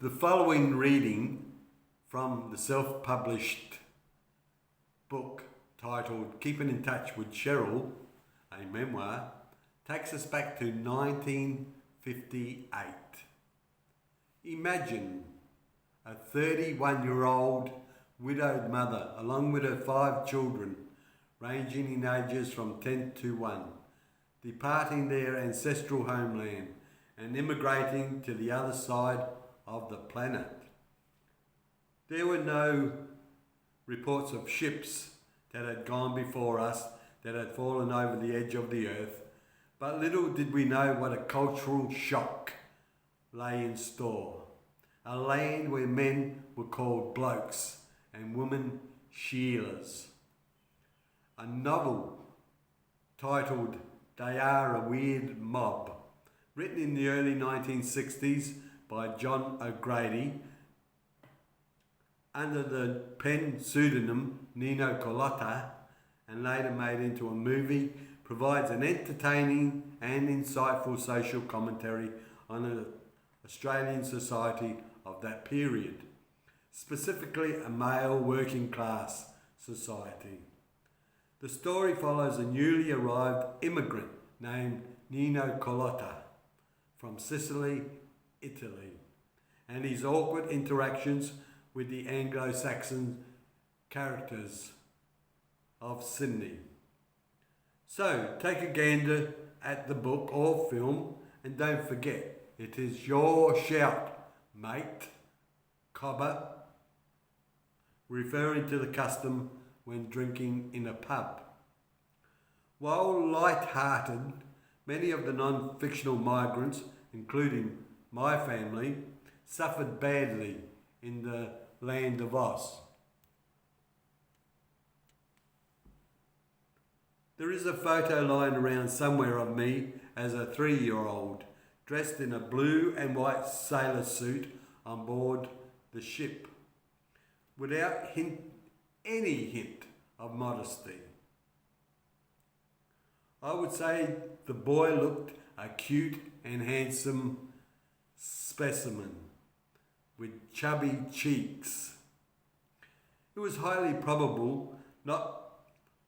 The following reading from the self-published book titled Keeping in Touch with Cheryl, a memoir, takes us back to 1958. Imagine a 31-year-old widowed mother along with her 5 children, ranging in ages from 10 to 1, departing their ancestral homeland and immigrating to the other side of the planet. There were no reports of ships that had gone before us, that had fallen over the edge of the earth, but little did we know what a cultural shock lay in store. A land where men were called blokes and women Sheilas. A novel titled They Are a Weird Mob, written in the early 1960s by John O'Grady under the pen pseudonym Nino Coletta and later made into a movie, provides an entertaining and insightful social commentary on the Australian society of that period, specifically a male working class society. The story follows a newly arrived immigrant named Nino Coletta from Sicily, Italy, and his awkward interactions with the Anglo-Saxon characters of Sydney. So take a gander at the book or film, and don't forget, it is your shout, mate, cobber, referring to the custom when drinking in a pub. While light-hearted, many of the non-fictional migrants, including my family, suffered badly in the land of Oz. There is a photo lying around somewhere of me as a 3-year-old, dressed in a blue and white sailor suit on board the ship, without any hint of modesty. I would say the boy looked a cute and handsome specimen with chubby cheeks. It was highly probable, not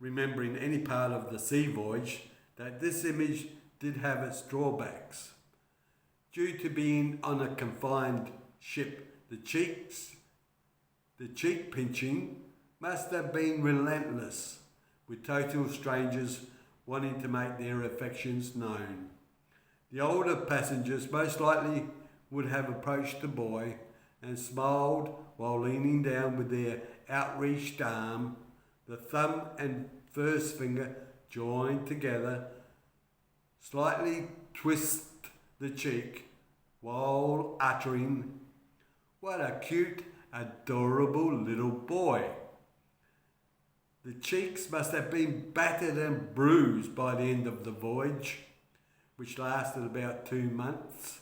remembering any part of the sea voyage, that this image did have its drawbacks. Due to being on a confined ship, the cheek pinching must have been relentless, with total strangers wanting to make their affections known. The older passengers most likely would have approached the boy and smiled while leaning down with their outreached arm, the thumb and first finger joined together, slightly twist the cheek while uttering, "What a cute, adorable little boy." The cheeks must have been battered and bruised by the end of the voyage, which lasted about 2 months.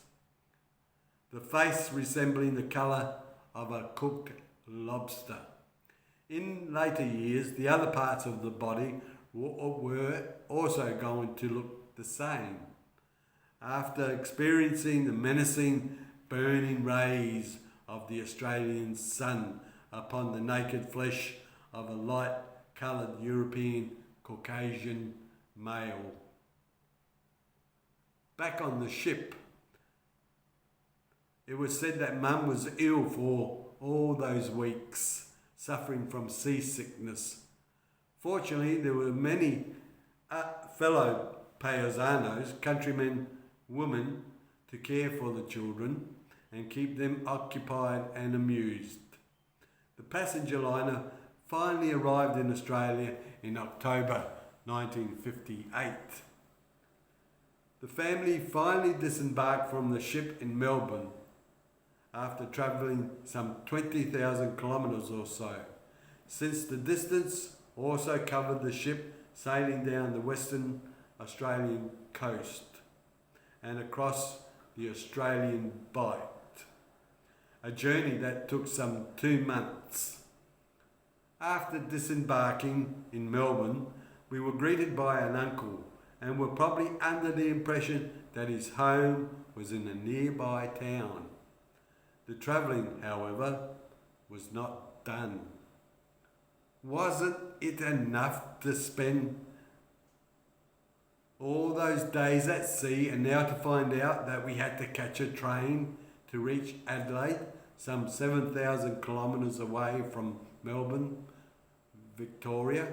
The face resembling the colour of a cooked lobster. In later years, the other parts of the body were also going to look the same. After experiencing the menacing, burning rays of the Australian sun upon the naked flesh of a light-coloured European Caucasian male. Back on the ship, it was said that Mum was ill for all those weeks, suffering from seasickness. Fortunately, there were many fellow paisanos, countrymen, women, to care for the children and keep them occupied and amused. The passenger liner finally arrived in Australia in October 1958. The family finally disembarked from the ship in Melbourne after travelling some 20,000 kilometres or so, since the distance also covered the ship sailing down the Western Australian coast and across the Australian Bight, a journey that took some 2 months. After disembarking in Melbourne, we were greeted by an uncle and were probably under the impression that his home was in a nearby town. The travelling, however, was not done. Wasn't it enough to spend all those days at sea and now to find out that we had to catch a train to reach Adelaide, some 7,000 kilometres away from Melbourne, Victoria?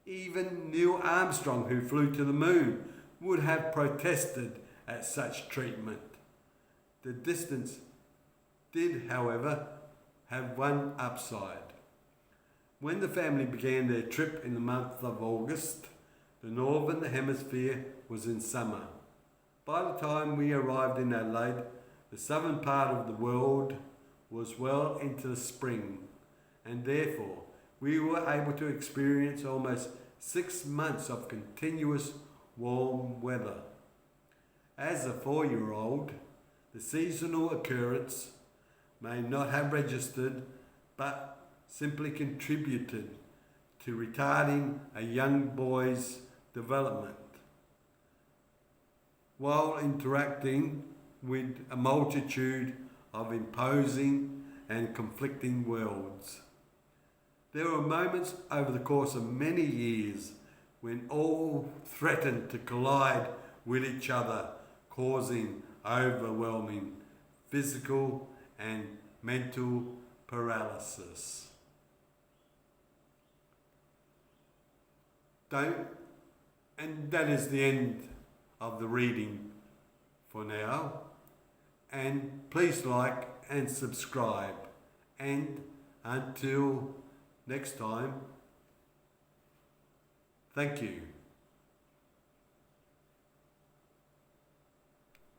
Even Neil Armstrong, who flew to the moon, would have protested at such treatment. The distance did, however, have one upside. When the family began their trip in the month of August, the northern hemisphere was in summer. By the time we arrived in Adelaide, the southern part of the world was well into the spring, and therefore we were able to experience almost 6 months of continuous warm weather. As a 4-year-old, the seasonal occurrence may not have registered, but simply contributed to retarding a young boy's development while interacting with a multitude of imposing and conflicting worlds. There were moments over the course of many years when all threatened to collide with each other, causing overwhelming physical and mental paralysis. And that is the end of the reading for now. And please like and subscribe. And until next time, thank you.